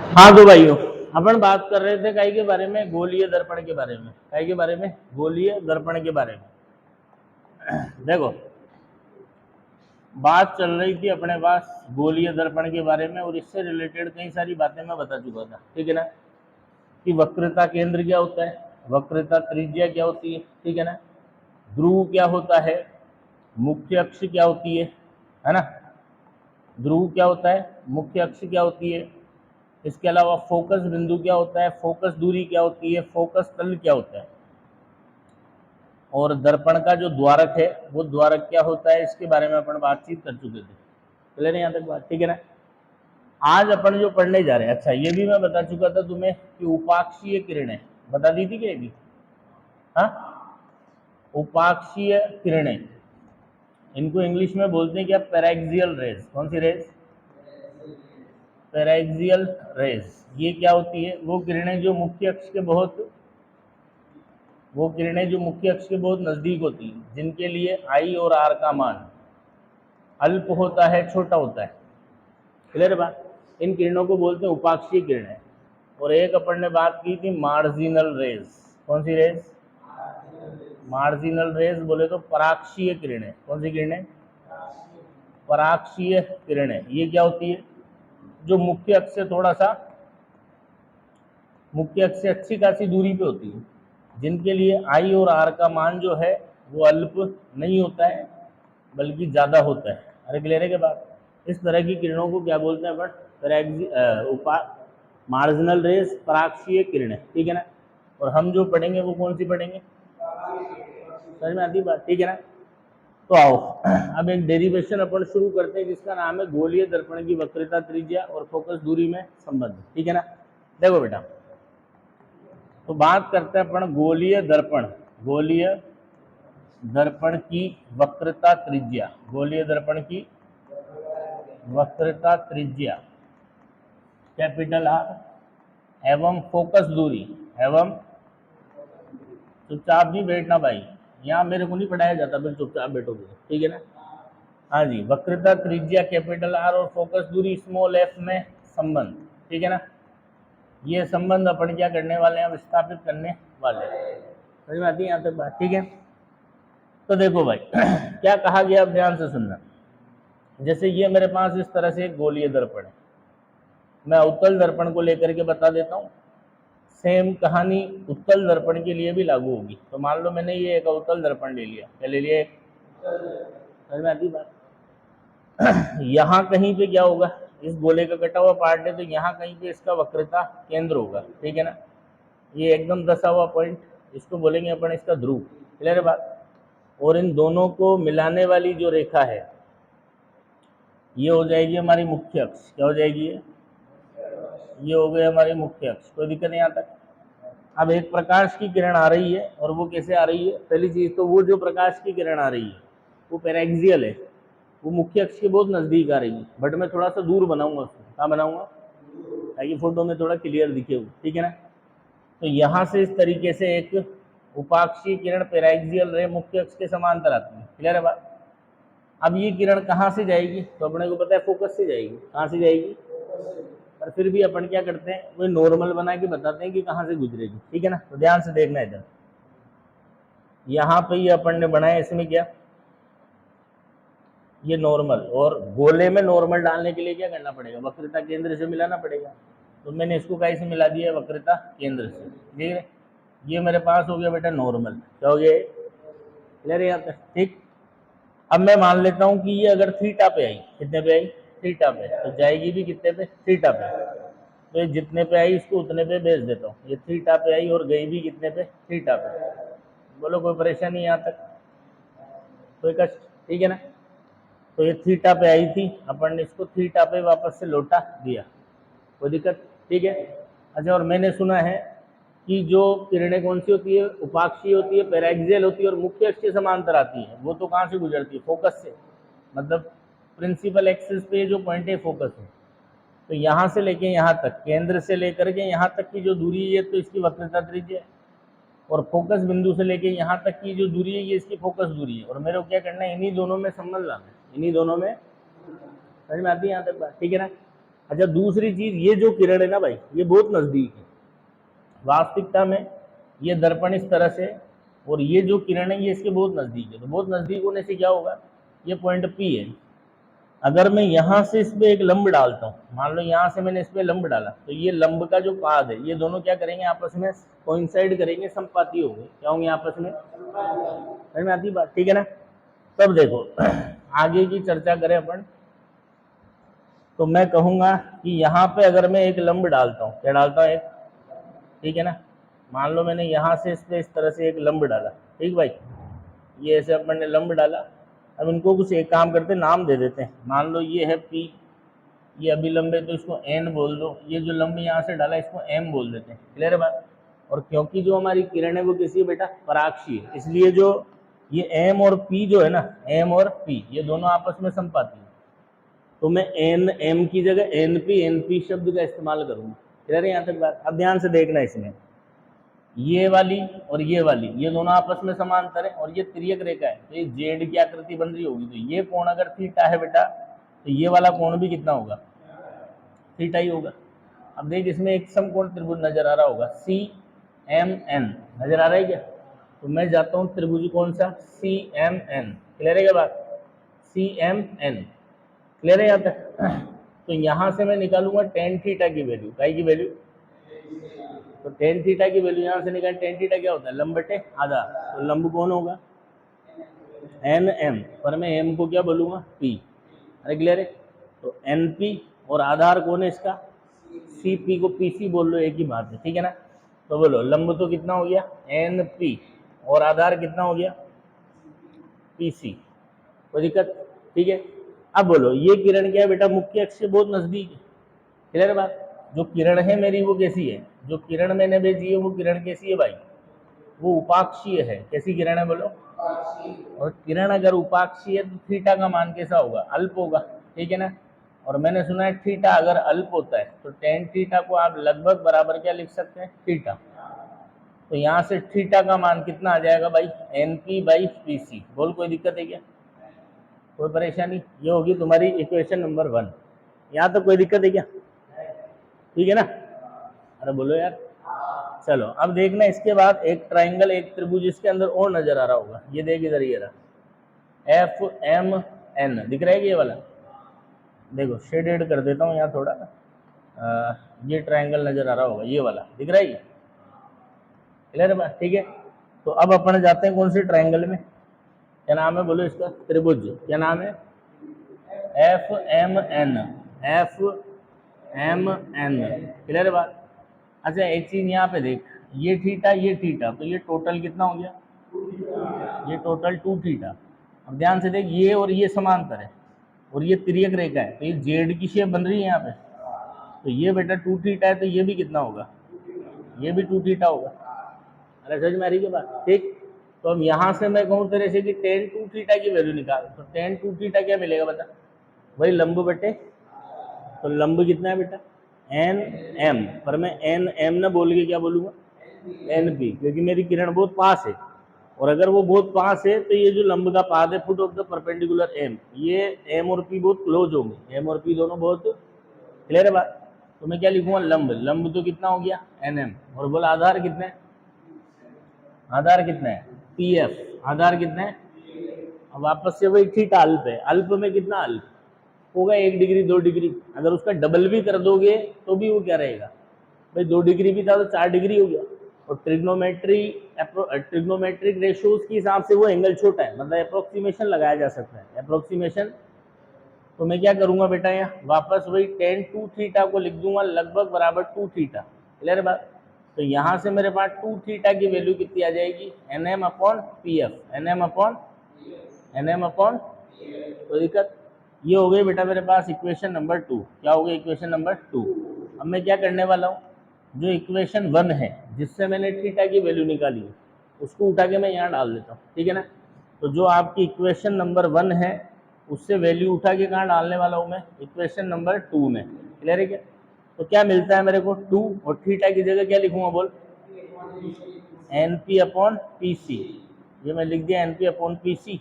हाँ तो भाइयों, अपन बात कर रहे थे काई के बारे में, गोलीय दर्पण के बारे में। काई के बारे में? गोलीय दर्पण के बारे में। देखो, बात चल रही थी अपने पास गोलीय दर्पण के बारे में, और इससे रिलेटेड कई सारी बातें मैं बता चुका था, ठीक है ना। कि वक्रता केंद्र क्या होता है, वक्रता त्रिज्या क्या होती है, ठीक है ना। ध्रुव क्या होता है, मुख्य अक्ष क्या होती है ना। ध्रुव क्या होता है, मुख्य अक्ष क्या होती है, इसके अलावा फोकस बिंदु क्या होता है, फोकस दूरी क्या होती है, फोकस तल क्या होता है, और दर्पण का जो द्वारक है वो द्वारक क्या होता है, इसके बारे में अपन बातचीत कर चुके थे। चले नहीं यहाँ तक बात, ठीक है ना। आज अपन जो पढ़ने जा रहे हैं, अच्छा ये भी मैं बता चुका था तुम्हें कि उपाक्षीय किरणें, बता दी थी क्या भी? हाँ, उपाक्षीय किरणें, इनको इंग्लिश में बोलते हैं क्या? Paraxial raise. कौन सी रेज? Paraxial raise. ये क्या होती है? वो किरणें जो मुख्य अक्ष के बहुत नजदीक होती हैं, जिनके लिए आई और आर का मान अल्प होता है, छोटा होता है। क्लियर बात? इन किरणों को बोलते हैं उपाक्षीय किरणें। और एक अपन ने बात की थी मार्जिनल रेज। कौन सी रेज? मार्जिनल रेज बोले तो पराक्षीय किरणें। कौन सी किरणें? पराक्षीय किरणें। ये क्या होती है? जो मुख्य अक्ष से अच्छी खासी दूरी पे होती है, जिनके लिए आई और आर का मान जो है वो अल्प नहीं होता है, बल्कि ज़्यादा होता है। अरे क्लियर है के बाद? इस तरह की किरणों को क्या बोलते हैं अपन? मार्जिनल रेज, पराक्षीय किरणें, ठीक है ना। और हम जो पढ़ेंगे वो कौन सी पढ़ेंगे? समझ में आती बात, ठीक है ना। तो आओ अब एक डेरिवेशन अपन शुरू करते हैं, जिसका नाम है गोलीय दर्पण की वक्रता त्रिज्या और फोकस दूरी में संबंध, ठीक है ना। देखो बेटा, तो बात करते हैं अपन गोलीय दर्पण की वक्रता त्रिज्या। गोलीय दर्पण की वक्रता त्रिज्या कैपिटल आर एवं फोकस दूरी एवं, चुपचाप भी बैठना भाई, यहाँ मेरे को नहीं पढ़ाया जाता, फिर चुपचाप बैठोगे, ठीक है ना। हाँ जी, वक्रता त्रिज्या कैपिटल आर और फोकस दूरी स्मॉल एफ में संबंध, ठीक है ना। ये संबंध अपन क्या करने वाले हैं? विस्थापित करने वाले हैं। समझ में आती है यहाँ तक बात, ठीक है। तो देखो भाई क्या कहा गया, अब ध्यान से सुनना। जैसे ये मेरे पास इस तरह से एक गोलीय दर्पण है, मैं उत्तल दर्पण को लेकर के बता देता हूँ। सेम कहानी उत्तल दर्पण के लिए भी लागू होगी। तो मान लो मैंने ये एक उत्तल दर्पण ले लिया, क्या ले लिया? समझ में आती बात? यहाँ कहीं पे क्या होगा, इस गोले का कटा हुआ पार्ट है, तो यहाँ कहीं पे इसका वक्रता केंद्र होगा, ठीक है ना। ये एकदम दसा हुआ पॉइंट, इसको बोलेंगे अपन इसका ध्रुव। क्लियर है बात? और इन दोनों को मिलाने वाली जो रेखा है ये हो जाएगी हमारी मुख्य अक्ष। क्या हो जाएगी? ये हो गई हमारी मुख्य अक्ष। कोई दिक्कत नहीं यहाँ तक। अब एक प्रकाश की किरण आ रही है, और वो कैसे आ रही है? पहली चीज तो वो जो प्रकाश की किरण आ रही है वो पैराक्सियल है, वो मुख्य अक्ष के बहुत नजदीक आ रही है, बट मैं थोड़ा सा दूर बनाऊंगा उसको। कहाँ बनाऊंगा? ताकि फोटो में थोड़ा क्लियर दिखे वो, ठीक है ना। तो यहाँ से इस तरीके से एक उपाक्षीय किरण पैराक्सियल रे मुख्य अक्ष के समांतर आती है। क्लियर है बात? अब ये किरण कहाँ से जाएगी? तो अपने को पता है फोकस से जाएगी। कहाँ से जाएगी? पर फिर भी अपन क्या करते हैं, वो नॉर्मल बना के बताते हैं कि कहाँ से गुजरेगी, ठीक है ना। तो ध्यान से देखना इधर, यहाँ पे ये अपन ने बनाया, इसमें क्या, ये नॉर्मल, और गोले में नॉर्मल डालने के लिए क्या करना पड़ेगा? वक्रता केंद्र से मिलाना पड़ेगा। तो मैंने इसको कैसे मिला दिया? वक्रता केंद्र से, ठीक है। ये मेरे पास हो गया बेटा नॉर्मल। क्या हो गया? क्लियर है यहाँ तक? ठीक। अब मैं मान लेता हूँ कि ये अगर थीटा पे आई, कितने पे आई? थीटा पे, तो जाएगी भी कितने पे? थीटा पे। तो ये जितने पे आई इसको उतने पे भेज देता हूँ। ये थीटा पे आई और गई भी कितने पे? थीटा पे। बोलो कोई परेशानी यहाँ तक? कोई कष्ट? ठीक है ना। तो ये थीटा पे आई थी, अपन ने इसको थीटा पे वापस से लौटा दिया। कोई दिक्कत? ठीक है। अच्छा, और मैंने सुना है कि जो किरणें कौन सी होती है? उपाक्षीय होती है, पैराक्सियल होती है, और मुख्य अक्ष के समांतर आती है। वो तो कहाँ से गुजरती है? फोकस से। मतलब प्रिंसिपल एक्सिस पे जो पॉइंट है फोकस है। तो यहाँ से लेके यहाँ तक, केंद्र से लेकर के यहाँ तक की जो दूरी है तो इसकी वक्रता त्रिज्या है, और फोकस बिंदु से लेके यहाँ तक की जो दूरी है ये इसकी फोकस दूरी है। और मेरे को क्या करना है? इन्हीं दोनों में संबंध लाना है, इन्हीं दोनों में। समझ में आती है यहाँ तक बात? ठीक है ना। अच्छा दूसरी चीज, ये जो किरण है ना भाई, ये बहुत नजदीक है वास्तविकता में, ये दर्पण इस तरह से, और ये जो किरण है ये इसके बहुत नजदीक है। तो बहुत नजदीक होने से क्या होगा, ये पॉइंट P है। अगर मैं यहाँ से इस पे एक लंब डालता हूँ, मान लो यहाँ से मैंने इस पे लंब डाला, तो ये लंब का जो पाद है, ये दोनों क्या करेंगे, आपस में कोइंसाइड करेंगे, समपाती होंगे, क्या होंगे आपस में, समझ में आती बात, ठीक है ना। तब देखो आगे की चर्चा करें अपन, तो मैं कहूंगा कि यहाँ पे अगर मैं एक लंब डालता हूँ, क्या डालता हूँ, एक, ठीक है ना, मान लो मैंने यहाँ से इस पे इस तरह से एक लंब डाला, ठीक भाई, ये ऐसे अपन ने लंब डाला। अब इनको कुछ एक काम करते हैं, नाम दे देते हैं, मान लो ये है P, ये अभिलंब है तो इसको N बोल दो, ये जो लंब यहाँ से डाला इसको M बोल देते हैं, क्लियर है बात। और क्योंकि जो हमारी किरण है वो कैसी है बेटा, पराक्षी है, इसलिए जो ये M और P जो है ना, M और P ये दोनों आपस में समपाती है, तो मैं N M की जगह NP शब्द का इस्तेमाल करूंगा, क्लियर है यहाँ तक बात। अब ध्यान से देखना, इसमें ये वाली और ये वाली, ये दोनों आपस में समांतर है, और ये तिर्यक रेखा है, तो ये जेड की आकृति बन रही होगी, तो ये कोण अगर थीटा है बेटा, तो ये वाला कोण भी कितना होगा, थीटा ही होगा। अब देख, इसमें एक समकोण त्रिभुज नजर आ रहा होगा, CMN नजर आ रहा है क्या, तो मैं जाता हूँ त्रिभुज कौन सा, CMN, क्लियर है क्या बात, CMN, क्लियर है यहाँ तक। तो यहाँ से मैं निकालूंगा टेन थीटा की वैल्यू, काई की वैल्यू, तो टेन थीटा की वैल्यू यहाँ से निकाल, टेन थीटा क्या होता है, लंब बटे आधा, तो लंब कौन होगा, NM, पर मैं M को क्या बोलूँगा, P, अरे क्लियर है। तो NP और आधार कौन है इसका, CP को PC बोल लो, एक ही बात है, ठीक है ना। तो बोलो लंब तो कितना हो गया, NP, और आधार कितना हो गया, PC, कोई दिक्कत, ठीक है। अब बोलो ये किरण क्या है बेटा, मुख्य अक्ष से बहुत नजदीक है, क्लियर बात। जो किरण है मेरी वो कैसी है, जो किरण मैंने भेजी है वो किरण कैसी है भाई, वो उपाक्षीय है, कैसी किरण है बोलो, और किरण अगर उपाक्षीय है तो थीटा का मान कैसा होगा, अल्प होगा, ठीक है ना। और मैंने सुना है थीटा अगर अल्प होता है तो टेन थीटा को आप लगभग बराबर क्या लिख सकते हैं, थीटा। तो यहाँ से थीटा का मान कितना आ जाएगा भाई, NP/PC, बोल कोई दिक्कत है क्या, कोई परेशानी, ये होगी तुम्हारी इक्वेशन नंबर 1, यहाँ तक कोई दिक्कत है क्या, ठीक है ना, अरे बोलो यार। चलो अब देखना, इसके बाद एक ट्राइंगल, एक त्रिभुज इसके अंदर और नजर आ रहा होगा, ये देख इधर, ये रहा FMN, दिख रहा है कि ये वाला, देखो शेडेड कर देता हूँ यहाँ थोड़ा, ये ट्राइंगल नजर आ रहा होगा, ये वाला दिख रहा है, ये क्लियर है बात, ठीक है। तो अब अपन जाते हैं कौन सी ट्राइंगल में, क्या नाम है बोलो इसका, त्रिभुज, क्या नाम है, FMN, FMN, क्लियर है बात। अच्छा एक चीज यहाँ पे देख, ये थीटा, तो ये टोटल कितना हो गया, ये टोटल 2 थीटा। अब ध्यान से देख, ये और ये समांतर है, और ये तिर्यक रेखा है, तो ये जेड की शेप बन रही है यहाँ पे, तो ये बेटा 2 थीटा है, तो ये भी कितना होगा, ये भी 2 थीटा होगा, अरे समझ में आ रही है बात, ठीक। तो अब यहाँ से मैं कहूँ तेरे से कि टेन 2 थीटा की वैल्यू निकाल, तो टेन 2 थीटा क्या मिलेगा बता, वही लंब बटे, तो लंब कितना है बेटा, NM, पर मैं NM ना बोल के क्या बोलूँगा, NP, क्योंकि मेरी किरण बहुत पास है, और अगर वो बहुत पास है तो ये जो लंब का पाद है, foot of the perpendicular M, ये M और P बहुत क्लोज होंगे, M और P दोनों बहुत, क्लियर है बात। तो मैं क्या लिखूंगा, लंब, लंब तो कितना हो गया NM, और बोला आधार कितना है, आधार कितना है PF, आधार कितना है, अब वापस से वही थीटा अल्प है, अल्प में कितना अल्प होगा, 1 डिग्री 2 डिग्री, अगर उसका डबल भी कर दोगे तो भी वो क्या रहेगा भाई, 2 डिग्री भी था तो 4 डिग्री हो गया। और ट्रिग्नोमेट्रिक रेशियोज के हिसाब से वो एंगल छोटा है, मतलब अप्रोक्सीमेशन लगाया जा सकता है, अप्रोक्सीमेशन। तो मैं क्या करूंगा बेटा, यहाँ वापस वही टेन 2 थीटा को लिख दूंगा, लगभग बराबर 2 थीटा, क्लियर बात। तो यहाँ से मेरे पास 2 थीटा की वैल्यू कितनी आ जाएगी, NM/PF, NM/NM, कोई दिक्कत। ये हो गई बेटा मेरे पास इक्वेशन नंबर 2, क्या हो गई इक्वेशन नंबर 2। अब मैं क्या करने वाला हूँ, जो इक्वेशन 1 है जिससे मैंने थीटा की वैल्यू निकाली है उसको उठा के मैं यहाँ डाल देता हूँ, ठीक है ना। तो जो आपकी इक्वेशन नंबर 1 है उससे वैल्यू उठा के कहाँ डालने वाला हूँ मैं, इक्वेशन नंबर 2 में, क्लियर है क्या। तो क्या मिलता है मेरे को 2, और थीटा की जगह क्या लिखूंगा बोल, NP/PC, ये मैं लिख दिया NP/PC,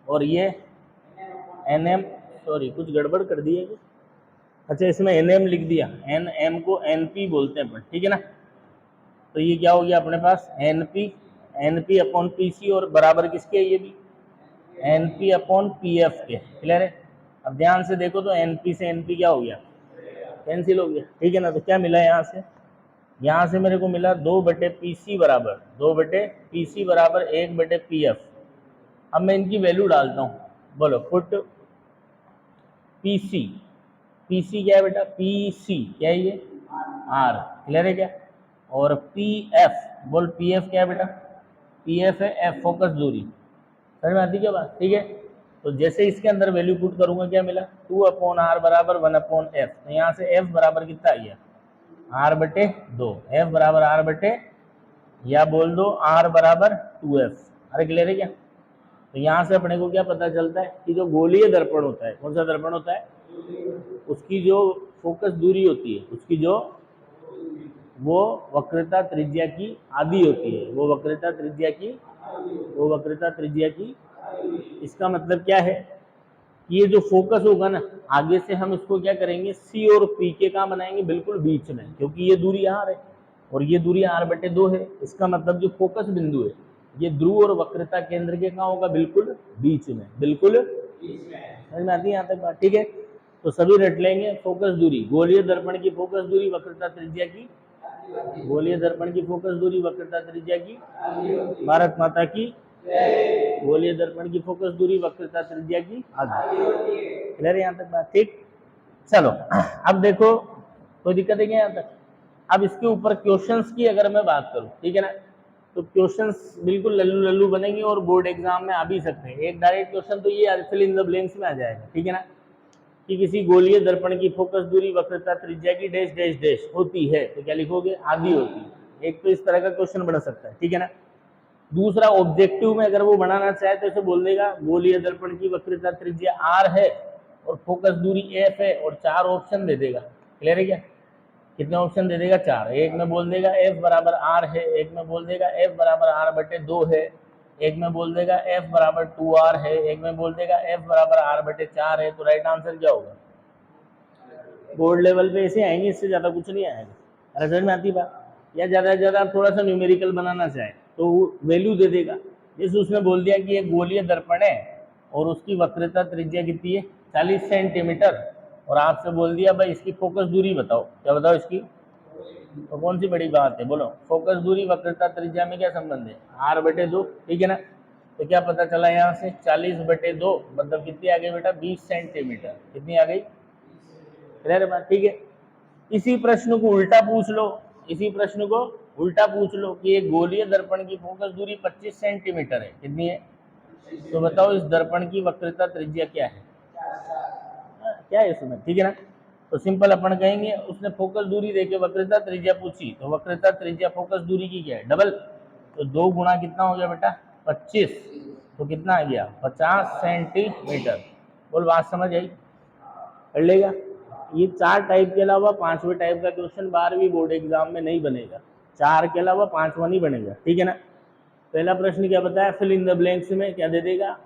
और ये NM, सॉरी कुछ गड़बड़ कर दी है, अच्छा इसमें NM लिख दिया, NM को NP बोलते हैं अपन, ठीक है ना। तो ये क्या हो गया अपने पास NP अपॉन PC और बराबर किसके, ये भी NP अपॉन PF के, क्लियर है। अब ध्यान से देखो तो NP से NP क्या हो गया, कैंसिल हो गया, ठीक है ना। तो क्या मिला यहाँ से मेरे को मिला 2/PC बराबर 1/PF। अब मैं इनकी वैल्यू डालता हूँ, बोलो पुट PC, PC क्या है बेटा, PC क्या है ये R, क्लियर है क्या। और PF, बोल PF क्या है बेटा, PF है F फोकस दूरी, समझ में आती क्या बात, ठीक है। तो जैसे इसके अंदर वैल्यू पुट करूंगा क्या मिला 2/R बराबर 1/F। तो यहाँ से F बराबर कितना आ गया R/2, F बराबर R/, या बोल दो R बराबर 2F। अरे क्लियर है क्या। तो यहाँ से अपने को क्या पता चलता है कि जो गोलीय दर्पण होता है, कौन सा दर्पण होता है, उसकी जो फोकस दूरी होती है, उसकी जो वो वक्रता त्रिज्या की आधी होती है, वो वक्रता त्रिज्या की। इसका मतलब क्या है कि ये जो फोकस होगा ना, आगे से हम इसको क्या करेंगे, C और P के कहाँ बनाएंगे, बिल्कुल बीच में, क्योंकि ये दूरी R है और ये दूरी R/2 है। इसका मतलब जो फोकस बिंदु है ये ध्रुव और वक्रता केंद्र के कहाँ होगा, बिल्कुल बीच में, बिल्कुल समझ में आती है यहाँ तक बात, ठीक है। तो सभी रट लेंगे, फोकस दूरी, गोलीय दर्पण की फोकस दूरी वक्रता त्रिज्या की, गोलीय दर्पण की फोकस दूरी वक्रता त्रिज्या की, भारत माता की, गोलीय दर्पण की फोकस दूरी वक्रता त्रिज्या की आधी, क्लियर है यहाँ तक बात, ठीक। चलो अब देखो कोई दिक्कत है क्या यहाँ तक। अब इसके ऊपर क्वेश्चंस की अगर मैं बात करूं, ठीक है ना, तो क्वेश्चंस बिल्कुल लल्लू लल्लू बनेंगे और बोर्ड एग्जाम में आ भी सकते हैं। एक डायरेक्ट क्वेश्चन तो ये फिल इन द ब्लैंक्स में आ जाएगा, ठीक है ना, कि किसी गोलीय दर्पण की फोकस दूरी वक्रता त्रिज्या की डैश डैश डैश होती है, तो क्या लिखोगे, आधी होती है। एक तो इस तरह का क्वेश्चन बन सकता है, ठीक है ना। दूसरा ऑब्जेक्टिव में अगर वो बनाना चाहे तो इसे बोल देगा गोलीय दर्पण की वक्रता त्रिज्या R है और फोकस दूरी F है और 4 ऑप्शन दे देगा, क्लियर है क्या। कितने ऑप्शन दे देगा, 4। एक में बोल देगा F बराबर R है, एक में बोल देगा F बराबर R/2 है, एक में बोल देगा F बराबर 2R है, एक में बोल देगा F बराबर R/4 है। तो राइट आंसर क्या होगा, बोर्ड लेवल पे ऐसे आएंगे, इससे ज़्यादा कुछ नहीं आएगा। अरे समझ में आती बात। या ज़्यादा से ज़्यादा थोड़ा सा न्यूमेरिकल बनाना चाहे तो वैल्यू दे देगा। जैसे उसने बोल दिया कि एक गोलीय दर्पण है और उसकी वक्रता त्रिज्या कितनी है 40 सेंटीमीटर, और आपसे बोल दिया भाई इसकी फोकस दूरी बताओ, क्या बताओ इसकी, तो कौन सी बड़ी बात है, बोलो फोकस दूरी वक्रता त्रिज्या में क्या संबंध है, R/2, ठीक है ना। तो क्या पता चला यहाँ से 40/2 मतलब कितनी आ गई बेटा 20 सेंटीमीटर, कितनी आ गई, क्लियर है बात, ठीक है। इसी प्रश्न को उल्टा पूछ लो, इसी प्रश्न को उल्टा पूछ लो कि एक गोलीय दर्पण की फोकस दूरी 25 सेंटीमीटर है, कितनी है, तो बताओ इस दर्पण की वक्रता त्रिज्या क्या है, क्या है इसमें, ठीक है ना। तो सिंपल अपन कहेंगे उसने फोकस दूरी देके वक्रता त्रिज्या पूछी, तो वक्रता त्रिज्या फोकस दूरी की क्या है, डबल। तो 2 गुणा कितना हो गया बेटा 25, तो कितना आ गया 50 सेंटीमीटर। बोल बात समझ आई, कर लेगा। ये 4 टाइप के अलावा 5वें टाइप का क्वेश्चन 12वीं बोर्ड एग्जाम में नहीं बनेगा, 4 के अलावा 5वां नहीं बनेगा, ठीक है ना। पहला प्रश्न क्या बताया, फिल इन द ब्लैंक्स में क्या दे देगा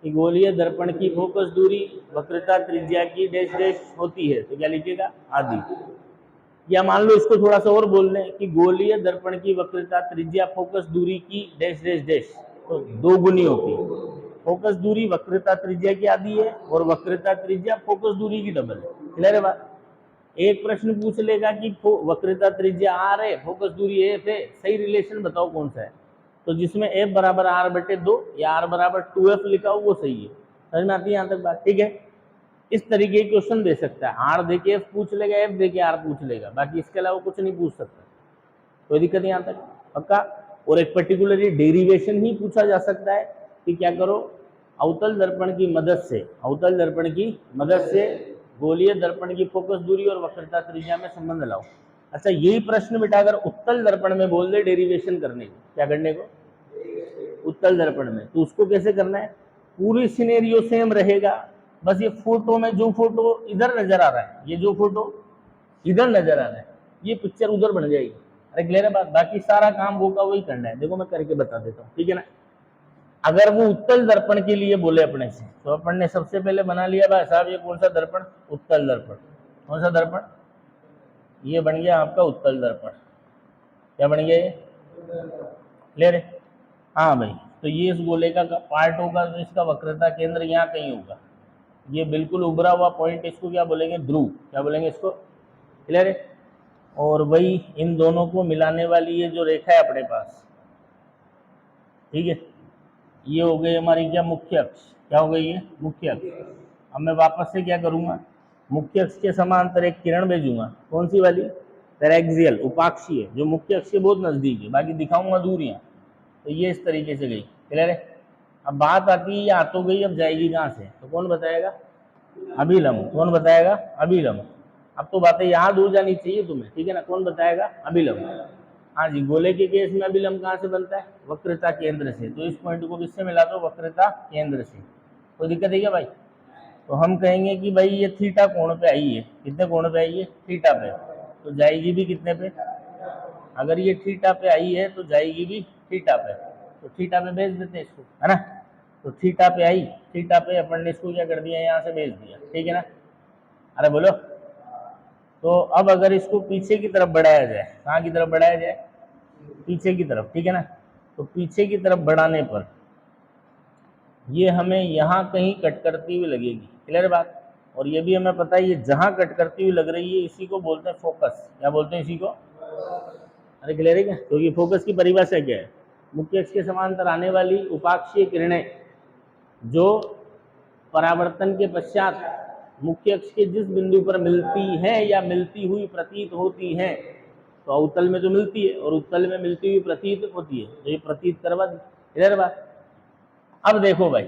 कि गोलीय दर्पण की फोकस दूरी वक्रता त्रिज्या की डैश डैश होती है, तो क्या लिखेगा आधी। या मान लो इसको थोड़ा सा और बोल दें कि गोलीय दर्पण की वक्रता त्रिज्या फोकस दूरी की डैश डैश डैश, तो 2 गुनी होती है। फोकस दूरी वक्रता त्रिज्या की आधी है और वक्रता त्रिज्या फोकस दूरी की डबल है, क्लियर है बात। एक प्रश्न पूछ लेगा कि वक्रता त्रिज्या R है, फोकस दूरी F है, सही रिलेशन बताओ कौन सा है, तो जिसमें F बराबर R/2 या R बराबर 2F लिखा हो वो सही है, समझ में आती है यहाँ तक बात, ठीक है। इस तरीके के क्वेश्चन दे सकता है, R देके F पूछ लेगा, F देके R पूछ लेगा, बाकी इसके अलावा कुछ नहीं पूछ सकता, कोई दिक्कत नहीं यहाँ तक, पक्का। और एक पर्टिकुलरली डेरिवेशन ही पूछा जा सकता है कि क्या करो, अवतल दर्पण की मदद से, अवतल दर्पण की मदद से गोलीय दर्पण की फोकस दूरी और वक्रता त्रिज्या में संबंध लाओ। अच्छा यही प्रश्न बेटा अगर उत्तल दर्पण में बोल दे डेरिवेशन करने को, क्या करने को, उत्तल दर्पण में, तो उसको कैसे करना है, पूरी सिनेरियो सेम रहेगा, बस ये फोटो में जो फोटो इधर नजर आ रहा है, ये जो फोटो इधर नजर आ रहा है, ये पिक्चर उधर बन जाएगी। अरे क्लियर है बात, बाकी सारा काम वो का वही करना है, देखो मैं करके बता देता हूँ, ठीक है ना। अगर वो उत्तल दर्पण के लिए बोले अपने से, तो अपन ने सबसे पहले बना लिया भाई साहब ये कौन सा दर्पण, उत्तल दर्पण। कौन सा दर्पण? ये बन गया आपका उत्तल दर्पण। क्या बन गया ये? क्लियर है? हाँ भाई, तो ये इस गोले का पार्ट होगा, तो इसका वक्रता केंद्र यहाँ कहीं होगा। ये बिल्कुल उभरा हुआ पॉइंट, इसको क्या बोलेंगे? ध्रुव। क्या बोलेंगे इसको? क्लियर है? और वही इन दोनों को मिलाने वाली ये जो रेखा है अपने पास, ठीक है, ये हो गई हमारी क्या? मुख्य अक्ष। क्या हो गई ये? मुख्य अक्ष। अब मैं वापस से क्या करूँगा? मुख्य अक्ष के समांतर एक किरण भेजूंगा। कौन सी वाली? पैरेक्सियल, उपाक्षीय, जो मुख्य अक्ष के बहुत नजदीक है, बाकी दिखाऊंगा दूरियां। तो ये इस तरीके से गई। क्लियर है? अब बात आती है, ये आ तो गई, अब जाएगी कहाँ से? तो कौन बताएगा? अभिलंब। कौन बताएगा? अभिलंब। अब तो बातें याद हो जानी चाहिए तुम्हें, ठीक है ना? कौन बताएगा? अभिलंब। हाँ जी, गोले के केस में अभिलंब कहाँ से बनता है? वक्रता केंद्र से। तो इस पॉइंट को किससे मिला दो? वक्रता केंद्र से। कोई दिक्कत है क्या भाई? तो हम कहेंगे कि भाई ये थीटा कोण पे आई है। कितने कोण पे आई है? थीटा पे। तो जाएगी भी कितने पे? अगर ये थीटा पे आई है तो जाएगी भी थीटा पे। तो थीटा पे भेज देते हैं इसको, है ना? तो थीटा पे आई, थीटा पे अपन ने इसको क्या कर दिया? यहाँ से भेज दिया, ठीक है ना? अरे बोलो। तो अब अगर इसको पीछे की तरफ बढ़ाया जाए, कहाँ की तरफ बढ़ाया जाए? पीछे की तरफ, ठीक है ना? तो पीछे की तरफ बढ़ाने पर ये हमें यहाँ कहीं कट करती हुई लगेगी। क्लियर बात? और ये भी हमें पता है, ये जहाँ कट करती हुई लग रही है इसी को बोलते हैं फोकस। क्या बोलते हैं इसी को? अरे क्लियर है क्या? क्योंकि फोकस की परिभाषा क्या है? मुख्य अक्ष के समांतर आने वाली उपाक्षीय किरणें जो परावर्तन के पश्चात मुख्य अक्ष के जिस बिंदु पर मिलती है या मिलती हुई प्रतीत होती है, तो अवतल में तो मिलती है और उत्तल में मिलती हुई प्रतीत होती है, तो ये प्रतीत करवा दी। क्लियर बात? अब देखो भाई,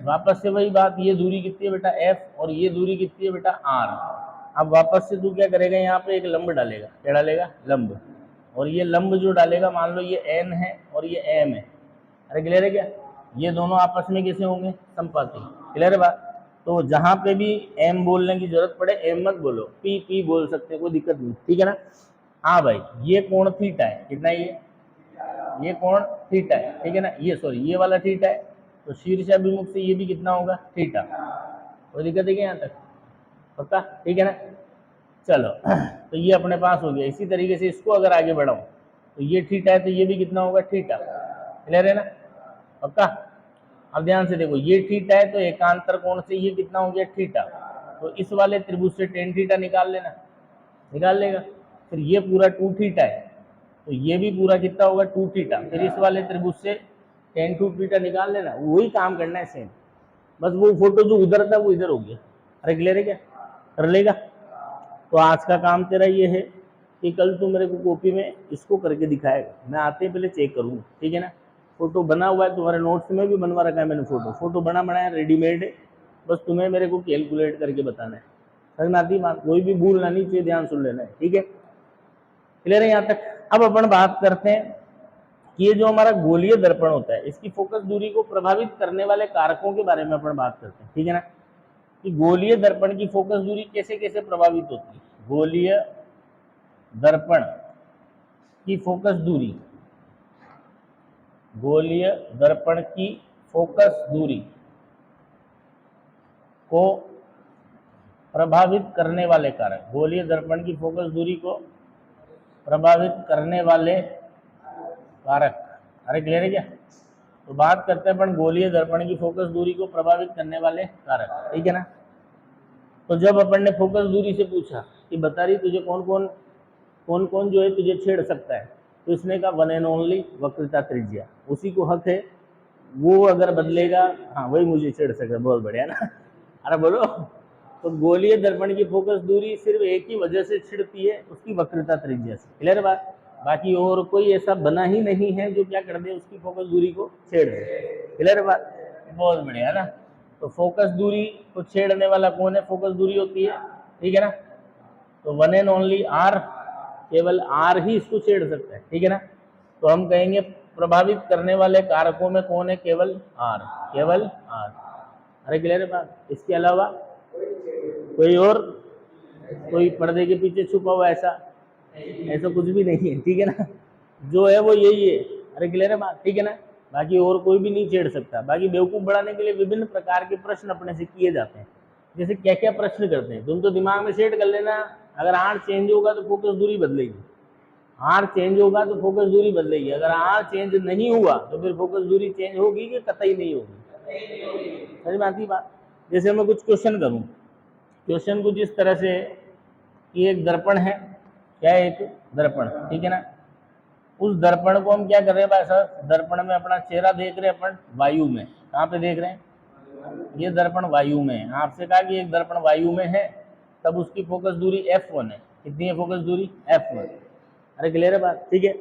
वापस से वही बात, ये दूरी कितनी है बेटा? f, और ये दूरी कितनी है बेटा? r। अब वापस से तू क्या करेगा? यहाँ पे एक लंब डालेगा। क्या डालेगा? लंब। और ये लंब जो डालेगा, मान लो ये n है और ये m है। अरे क्लियर है क्या? ये दोनों आपस में कैसे होंगे? संपाती। क्लियर है बात? तो जहां पे भी m बोलने की जरूरत पड़े, m मत बोलो, p बोल सकते हैं, कोई दिक्कत नहीं, ठीक है ना? हाँ भाई, ये कोण थीटा है। कितना? ये कोण थीटा है, ठीक है ना? ये सॉरी, ये वाला थीटा है, तो शीर्षाभिमुख से ये भी कितना होगा? थीटा। कोई दिक्कत है क्या यहाँ तक? पक्का? ठीक है ना? चलो, तो ये अपने पास हो गया। इसी तरीके से इसको अगर आगे बढ़ाऊं तो ये थीटा है, तो ये भी कितना होगा? थीटा। क्लियर है ना? पक्का? अब ध्यान से देखो, ये थीटा है तो एकांतर कोण से ये कितना हो गया? थीटा। तो इस वाले त्रिभुज से टेन थीटा निकाल लेना, निकाल लेगा। फिर ये पूरा 2 थीटा है, तो ये भी पूरा कितना होगा? 2 थीटा। फिर इस वाले त्रिभुज से टेन 2 थीटा निकाल लेना, वही काम करना है सेम, बस वो फोटो जो उधर था वो इधर हो गया। अरे क्लियर है क्या? कर लेगा? तो आज का काम तेरा ये है कि कल तू मेरे को कॉपी में इसको करके दिखाएगा, मैं आते ही पहले चेक करूँगा, ठीक है ना? फोटो बना हुआ है, तुम्हारे नोट्स में भी बनवा रखा है मैंने, फोटो बना बनाया रेडीमेड है, बस तुम्हें मेरे को कैलकुलेट करके बताना है। समझ में आती बात? कोई भी भूल नहीं चाहिए, ध्यान सुन लेना है, ठीक है? क्लियर है यहाँ तक? अब अपन बात करते हैं कि ये जो हमारा गोलीय दर्पण होता है, इसकी फोकस दूरी को प्रभावित करने वाले कारकों के बारे में अपन बात करते हैं, ठीक है ना? कि गोलीय दर्पण की फोकस दूरी कैसे कैसे प्रभावित होती है। गोलीय दर्पण की फोकस दूरी, गोलीय दर्पण की फोकस दूरी को प्रभावित करने वाले कारक, गोलीय दर्पण की फोकस दूरी को प्रभावित करने वाले कारक। अरे क्लियर है क्या? तो बात करते हैं अपन गोलीय दर्पण की फोकस दूरी को प्रभावित करने वाले कारक, ठीक है ना? तो जब अपन ने फोकस दूरी से पूछा कि बता रही तुझे कौन कौन जो है तुझे छेड़ सकता है, तो इसने कहा वन एंड ओनली वक्रता त्रिज्या, उसी को हक है, वो अगर बदलेगा हाँ वही मुझे छेड़ सकता है। बहुत बढ़िया ना? अरे बोलो। तो गोलीय दर्पण की फोकस दूरी सिर्फ एक ही वजह से छिड़ती है, उसकी वक्रता त्रिज्या से। क्लियर बात? बाकी और कोई ऐसा बना ही नहीं है जो क्या कर दे, उसकी फोकस दूरी को छेड़ दे। क्लियर बात? बहुत बढ़िया ना? तो फोकस दूरी को छेड़ने वाला कौन है? फोकस दूरी होती है, ठीक है ना? तो वन एंड ओनली आर, केवल आर ही इसको छेड़ सकता है, ठीक है ना? तो हम कहेंगे प्रभावित करने वाले कारकों में कौन है? केवल आर, केवल आर। अरे क्लियर है बात? इसके अलावा कोई और, कोई पर्दे के पीछे छुपा हुआ ऐसा कुछ भी नहीं है, ठीक है ना? जो है वो यही है। अरे क्लियर है बात? ठीक है ना? बाकी और कोई भी नहीं छेड़ सकता। बाकी बेवकूफ़ बढ़ाने के लिए विभिन्न प्रकार के प्रश्न अपने से किए जाते हैं, जैसे क्या क्या प्रश्न करते हैं, तुम तो दिमाग में सेट कर लेना। अगर आर चेंज होगा तो फोकस दूरी बदलेगी, आर चेंज होगा तो फोकस दूरी बदलेगी। अगर आर चेंज नहीं हुआ तो फिर फोकस दूरी चेंज होगी कि कतई नहीं होगी। समझ में आती बात। जैसे मैं कुछ क्वेश्चन करूं, क्वेश्चन कुछ इस तरह से कि एक दर्पण है, क्या है, एक दर्पण, ठीक है ना। उस दर्पण को हम क्या कर रहे हैं भाई साहब, दर्पण में अपना चेहरा देख रहे हैं अपन वायु में। कहाँ पे देख रहे हैं, ये दर्पण वायु में है। आपसे कहा कि एक दर्पण वायु में है, तब उसकी फोकस दूरी f1 है। कितनी है फोकस दूरी, f1। अरे क्लियर है बात, ठीक है।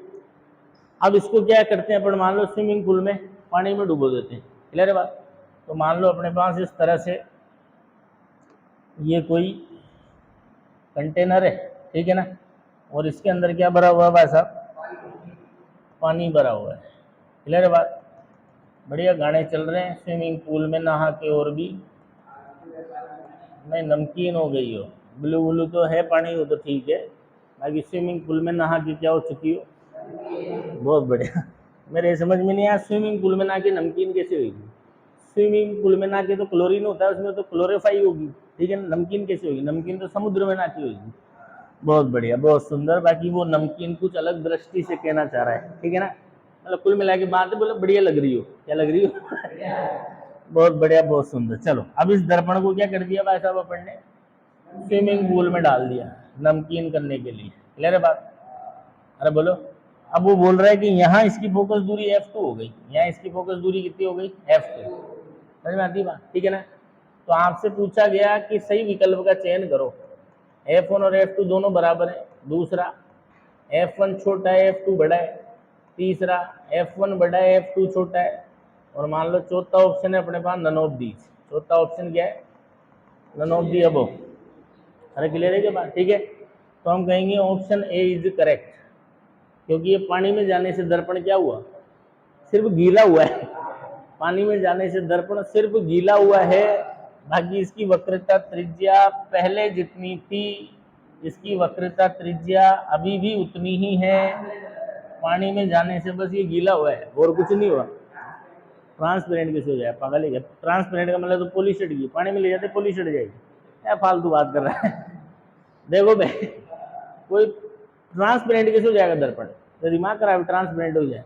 अब इसको क्या करते हैं अपन, मान लो स्विमिंग पूल में पानी में डुबो देते हैं। क्लियर है बात। तो मान लो अपने पास इस तरह से ये कोई कंटेनर है, ठीक है ना, और इसके अंदर क्या भरा हुआ है भाई साहब, पानी भरा हुआ है। क्लियर है बात। बढ़िया गाने चल रहे हैं, स्विमिंग पूल में नहा के और भी मैं नमकीन हो गई हो। ब्लू ब्लू तो है पानी, वो तो ठीक है, बाकी स्विमिंग पूल में नहा के क्या हो चुकी हो, बहुत बढ़िया। मेरे समझ में नहीं आया, स्विमिंग पूल में नहा के नमकीन कैसे होगी। स्विमिंग पूल में नहा के तो क्लोरीन होता है, उसमें तो क्लोरीफाई होगी, ठीक है ना। नमकीन कैसे होगी, नमकीन तो समुद्र में नहाती होगी। बहुत बढ़िया, बहुत सुंदर। बाकी वो नमकीन कुछ अलग दृष्टि से कहना चाह रहा है, ठीक है ना। मतलब कुल मिला के बात है, बोले बढ़िया लग रही हो, क्या लग रही हो। बहुत बढ़िया, बहुत सुंदर। चलो अब इस दर्पण को क्या कर दिया भाई साहब अपन ने, स्विमिंग पूल में डाल दिया नमकीन करने के लिए। क्लियर है बात। अरे बोलो। अब वो बोल रहा है कि यहाँ इसकी फोकस दूरी f2 हो गई, यहाँ इसकी फोकस दूरी कितनी हो गई, f2। समझ में आती बात, ठीक है ना। तो आपसे पूछा गया कि सही विकल्प का चयन करो। f1 और f2 दोनों बराबर है। दूसरा, f1 छोटा है f2 बड़ा है। तीसरा, f1 बड़ा है f2 छोटा है। और मान लो चौथा ऑप्शन है अपने पास नन ऑफ दीज। चौथा ऑप्शन क्या है, नन ऑफ दी अबव। अरे क्लियर है क्या बात, ठीक है। तो हम कहेंगे ऑप्शन ए इज करेक्ट, क्योंकि ये पानी में जाने से दर्पण क्या हुआ, सिर्फ गीला हुआ है। पानी में जाने से दर्पण सिर्फ गीला हुआ है, बाकी इसकी वक्रता त्रिज्या पहले जितनी थी, इसकी वक्रता त्रिज्या अभी भी उतनी ही है। पानी में जाने से बस ये गीला हुआ है और कुछ नहीं हुआ। ट्रांसपेरेंट कैसे हो जाए, पागल है क्या। ट्रांसपेरेंट का मतलब तो पॉलिश हट गई, पानी में ले जाते पॉलिश हट जाएगी, क्या फालतू बात कर रहा है। देखो भाई, कोई ट्रांसपेरेंट कैसे हो जाएगा दर्पण, तो दिमाग खराब, ट्रांसपेरेंट हो जाए,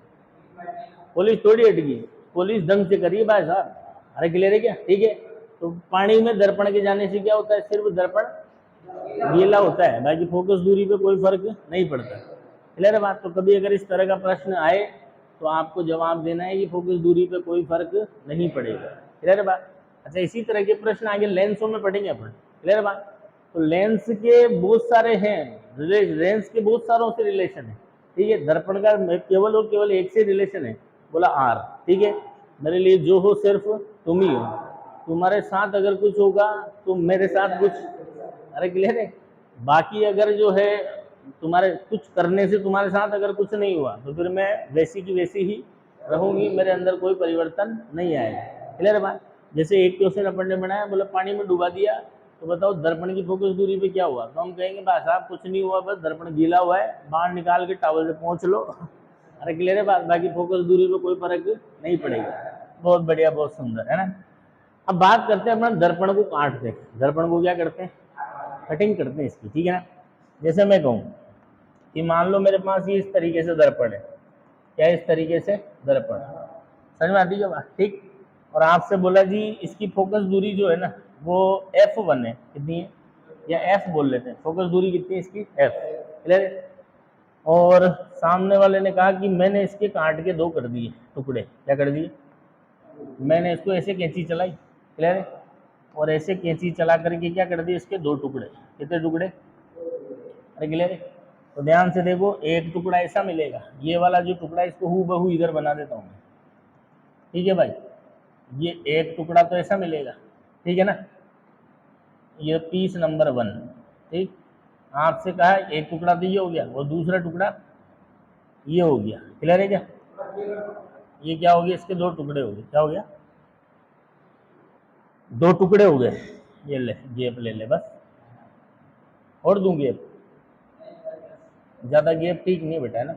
पुलिस थोड़ी हटगी, पुलिस ढंग से करिए भाई साहब। अरे क्लियर है क्या, ठीक है। तो पानी में दर्पण के जाने से क्या होता है, सिर्फ दर्पण गीला होता है, बाकी फोकस दूरी पे कोई फर्क नहीं पड़ता। क्लियर है बात। तो कभी अगर इस तरह का प्रश्न आए तो आपको जवाब देना है कि फोकस दूरी पे कोई फर्क नहीं पड़ेगा। क्लियर है बात। अच्छा, इसी तरह के प्रश्न आगे लेंसों में पढ़ेंगे अपन। क्लियर है बात। तो लेंस के बहुत सारे हैं, लेंस के बहुत सारों से रिलेशन है, ठीक है। दर्पण का केवल और केवल एक से रिलेशन है, बोला आर, ठीक है। मेरे लिए जो हो सिर्फ तुम ही हो, तुम्हारे साथ अगर कुछ होगा तो मेरे साथ कुछ। अरे क्लियर है। बाकी अगर जो है तुम्हारे कुछ करने से तुम्हारे साथ अगर कुछ नहीं हुआ तो फिर मैं वैसी की वैसी ही रहूंगी, मेरे अंदर कोई परिवर्तन नहीं आएगा। क्लियर है बात। जैसे एक क्वेश्चन अपन ने बनाया, बोला पानी में डुबा दिया, तो बताओ दर्पण की फोकस दूरी पे क्या हुआ, तो हम कहेंगे बस साहब कुछ नहीं हुआ, बस दर्पण गीला हुआ है, बाहर निकाल के टॉवल से पोंछ लो। अरे क्लियर है बात। बाकी फोकस दूरी पे कोई फर्क नहीं पड़ेगा। बहुत बढ़िया, बहुत सुंदर, है ना। अब बात करते हैं अपना दर्पण को काटते हैं। दर्पण को क्या करते हैं, कटिंग करते हैं इसकी, ठीक है ना। जैसे मैं कहूँ कि मान लो मेरे पास ये इस तरीके से दर्पण है, क्या इस तरीके से दर्पण, समझ में आती है बात, ठीक। और आपसे बोला जी इसकी फोकस दूरी जो है ना वो f1 है, कितनी है, या f बोल लेते हैं, फोकस दूरी कितनी है इसकी, f। क्लियर है। और सामने वाले ने कहा कि मैंने इसके काट के दो कर दिए टुकड़े, क्या कर दिए, मैंने इसको ऐसे कैंची चलाई। क्लियर है। और ऐसे कैंची चला करके क्या कर दिए, इसके दो टुकड़े, कितने टुकड़े, अरे क्लियर है। तो ध्यान से देखो, एक टुकड़ा ऐसा मिलेगा, ये वाला जो टुकड़ा इसको हूबहू इधर बना देता हूँ मैं, ठीक है भाई। ये एक टुकड़ा तो ऐसा मिलेगा, ठीक है ना, ये पीस नंबर 1, ठीक। आपसे कहा एक टुकड़ा तो ये हो गया और दूसरा टुकड़ा ये हो गया। क्लियर है क्या। ये क्या हो गया, इसके दो टुकड़े हो गए, क्या हो गया, दो टुकड़े हो गए। ये ले गेप ले ले बस, और दूं गेप, ज्यादा गेप ठीक नहीं बेटा, है ना।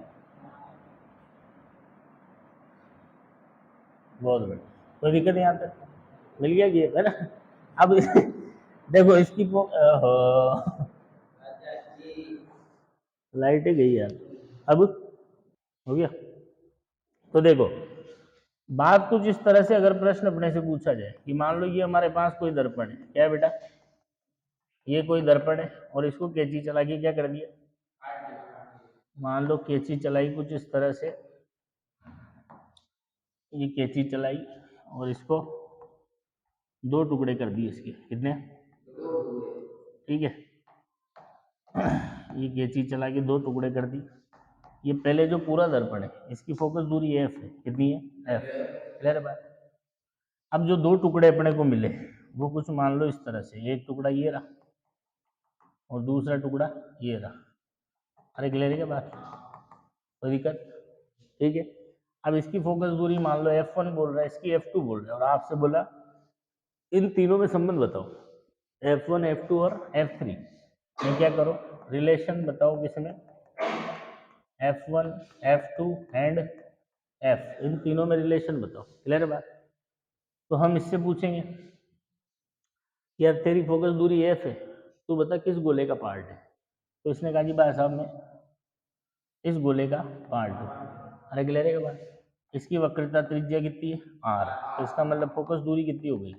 बहुत बढ़िया, कोई दिक्कत नहीं, यहाँ तक मिल गया गेप, है ना। अब देखो इसकी लाइट ही गई यार। अब हो गया। तो देखो बात कुछ इस तरह से, अगर प्रश्न अपने से पूछा जाए कि मान लो ये हमारे पास कोई दर्पण है, क्या है बेटा, ये कोई दर्पण है और इसको कैंची चला के क्या कर दिया, मान लो कैंची चलाई कुछ इस तरह से, ये कैंची चलाई और इसको दो टुकड़े कर दिए इसके, कितने, ठीक है, ये कैंची चला के दो टुकड़े कर दी। ये पहले जो पूरा दर्पण है इसकी फोकस दूरी एफ है, कितनी है, एफ, क्लियर है बात। अब जो दो टुकड़े अपने को मिले वो कुछ मान लो इस तरह से, एक टुकड़ा ये रहा और दूसरा टुकड़ा ये रहा। अरे क्लियर है क्या बात, कोई दिक्कत, ठीक है। अब इसकी फोकस दूरी मान लो F1 बोल रहा है, इसकी F2 बोल रहा है, और आपसे बोला इन तीनों में संबंध बताओ, F1 F2 और F3 में क्या करो, रिलेशन बताओ किसमें, F1 F2 एंड F, इन तीनों में रिलेशन बताओ, क्लियर है बात। तो हम इससे पूछेंगे यार तेरी फोकस दूरी F है, तू बता किस गोले का पार्ट है। तो इसने कहा जी भाई साहब मैं इस गोले का पार्ट हूँ। अरे क्लियर है बात। इसकी वक्रता त्रिज्या कितनी है, R, तो इसका मतलब फोकस दूरी कितनी हो गई,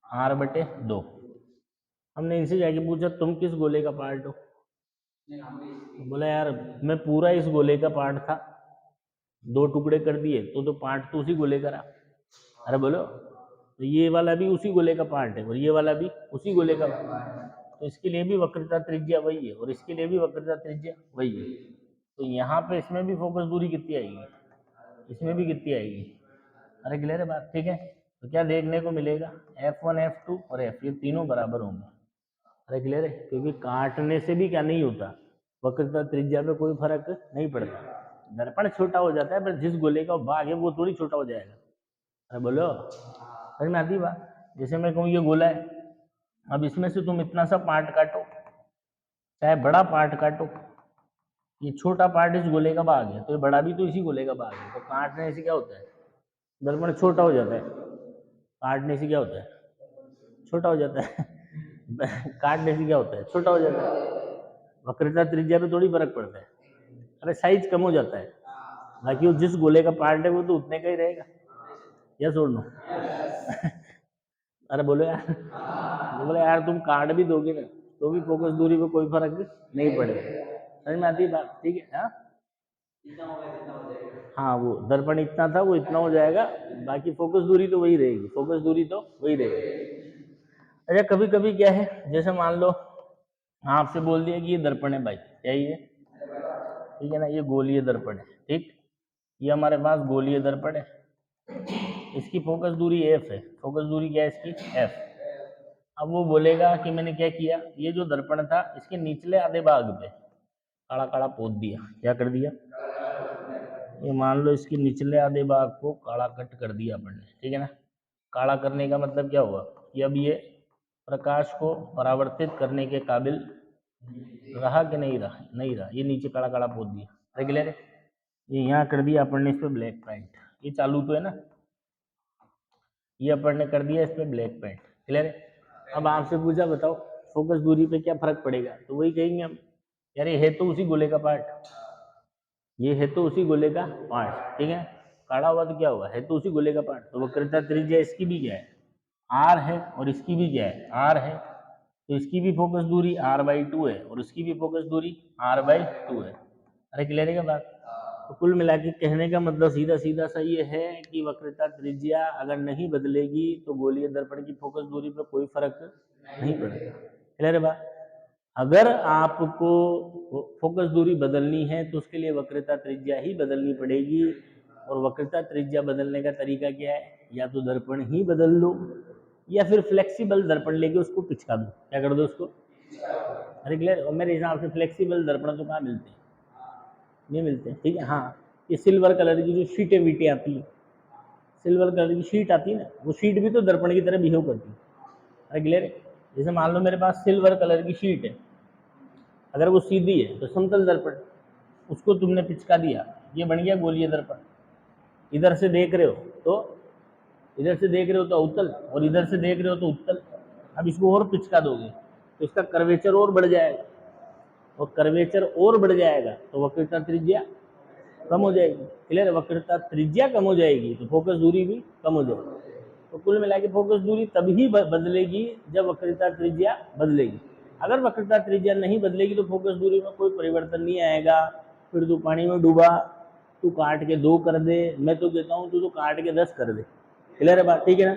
R/2। हमने इनसे जाके पूछा तुम किस गोले का पार्ट हो, तो बोला यार मैं पूरा इस गोले का पार्ट था, दो टुकड़े कर दिए तो पार्ट तो उसी गोले का रहा। अरे बोलो, तो ये वाला भी उसी गोले का पार्ट है और ये वाला भी उसी गोले का पार्ट है, तो इसके लिए भी वक्रता त्रिज्या वही है और इसके लिए भी वक्रता त्रिज्या वही है। तो यहाँ पे इसमें भी फोकस दूरी कितनी आएगी, इसमें भी कितनी आएगी। अरे क्लियर है बात, ठीक है। तो क्या देखने को मिलेगा, F1 F2 और F, ये तीनों बराबर होंगे। अरे क्लियर है, क्योंकि काटने से भी क्या नहीं होता, वक्रता त्रिज्या पे कोई फर्क नहीं पड़ता। दर्पण छोटा हो जाता है पर जिस गोले का भाग है वो थोड़ी छोटा हो जाएगा। अरे बोलो, समझ में आती बात। जैसे मैं कहूँ ये गोला है, अब इसमें से तुम इतना सा पार्ट काटो, चाहे बड़ा पार्ट काटो, ये छोटा पार्ट इस गोले का भाग है तो ये बड़ा भी तो इसी गोले का भाग है, तो काटने से क्या होता है, दर्पण छोटा हो जाता है, काटने से क्या होता है, छोटा हो जाता है काटने से क्या होता है, छोटा हो जाता है। वक्रता त्रिज्या पे थोड़ी फर्क पड़ता है, अरे साइज कम हो जाता है, बाकी वो जिस गोले का पार्ट है वो तो उतने का ही रहेगा, या छोड़ लो अरे बोलो यार, बोले यार तुम काट भी दोगे ना तो भी फोकस दूरी पे कोई फर्क नहीं पड़ेगा, समझ में आती है बात, ठीक है। हाँ हाँ, वो दर्पण इतना था वो इतना हो जाएगा, बाकी फोकस दूरी तो वही रहेगी, फोकस दूरी तो वही रहेगी। अच्छा कभी कभी क्या है, जैसे मान लो आपसे बोल दिया कि ये दर्पण है भाई, क्या ये, ठीक है ना, ये गोलीय दर्पण है, ठीक, ये हमारे पास गोलीय दर्पण है, इसकी फोकस दूरी F है, फोकस दूरी क्या है इसकी, F। अब वो बोलेगा कि मैंने क्या किया, ये जो दर्पण था इसके निचले आधे भाग पे काला काला पोत दिया, क्या कर दिया, ये मान लो इसके निचले आधे भाग को काला कट कर दिया अपन ने, ठीक है ना। काला करने का मतलब क्या हुआ कि अब ये प्रकाश को परावर्तित करने के काबिल रहा कि नहीं रहा, नहीं रहा, ये नीचे काला काला पोत दिया, रेगुलर है। ये यहाँ कर दिया अपन ने इस पर ब्लैक पेंट, ये चालू तो है ना, ये अपन ने कर दिया इस पर ब्लैक पेंट, क्लियर है। अब आपसे पूछा बताओ फोकस दूरी पे क्या फर्क पड़ेगा, तो वही कहेंगे हम, यार ये है तो उसी गोले का पार्ट, ये है तो उसी गोले का पार्ट, ठीक है। काढ़ा हुआ तो क्या हुआ, है तो उसी गोले का पार्ट, तो वक्रता त्रिज्या इसकी भी क्या है, आर है, और इसकी भी क्या है, आर है, तो इसकी भी फोकस दूरी R/2 है और उसकी भी फोकस दूरी R/2 है। अरे क्लियर है क्या बात। तो कुल मिला के कहने का मतलब सीधा सीधा सा ये है कि वक्रता त्रिज्या अगर नहीं बदलेगी तो गोलीय दर्पण की फोकस दूरी पर कोई फर्क नहीं पड़ेगा, क्लियर है बात। अगर आपको फोकस दूरी बदलनी है तो उसके लिए वक्रता त्रिज्या ही बदलनी पड़ेगी, और वक्रता त्रिज्या बदलने का तरीका क्या है, या तो दर्पण ही बदल लो या फिर फ्लेक्सिबल दर्पण लेके उसको पिचका दो, क्या कर दो उसको, अरे क्लियर। और मेरे हिसाब से फ्लेक्सिबल दर्पण तो कहाँ मिलते हैं, नहीं मिलते, ठीक है। हाँ, ये सिल्वर कलर की जो शीटें वीटें आती है, सिल्वर कलर की शीट आती है ना, वो शीट भी तो दर्पण की तरह बिहेव करती है, अरे क्लियर। जैसे मान लो मेरे पास सिल्वर कलर की शीट है, अगर वो सीधी है तो समतल दर्पण, उसको तुमने पिचका दिया, ये बन गया गोलीय दर्पण। इधर से देख रहे हो तो, इधर से देख रहे हो तो अवतल और इधर से देख रहे हो तो उत्तल, अब इसको और पिचका दोगे तो इसका कर्वेचर और बढ़ जाएगा, और कर्वेचर और बढ़ जाएगा तो वक्रता त्रिज्या कम हो जाएगी। क्लियर है? वक्रता त्रिज्या कम हो जाएगी तो फोकस दूरी भी कम हो जाएगी। तो कुल मिला के फोकस दूरी तभी बदलेगी जब वक्रता त्रिज्या बदलेगी। अगर वक्रता त्रिज्या नहीं बदलेगी तो फोकस दूरी में कोई परिवर्तन नहीं आएगा। फिर तू पानी में डूबा, तू काट के 2 कर दे, मैं तो कहता हूँ तू तो काट के 10 कर दे। क्लियर है बात? ठीक है ना?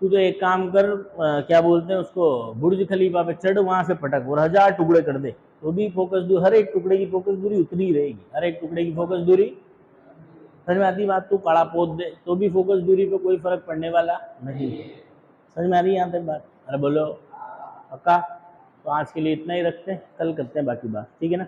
तू तो एक काम कर, क्या बोलते हैं उसको, बुर्ज खलीफा पे चढ़, वहां से पटक और 1000 टुकड़े कर दे, तो भी फोकस दूरी, हर एक टुकड़े की फोकस दूरी उतनी ही रहेगी। हर एक टुकड़े की फोकस दूरी, समझ में आती बात? तू काड़ा पोत दे तो भी फोकस दूरी पे कोई फर्क पड़ने वाला नहीं। समझ में आ रही है यहाँ तक बात? अरे बोलो पक्का? तो आज के लिए इतना ही रखते हैं, कल करते हैं बाकी बात। ठीक है ना?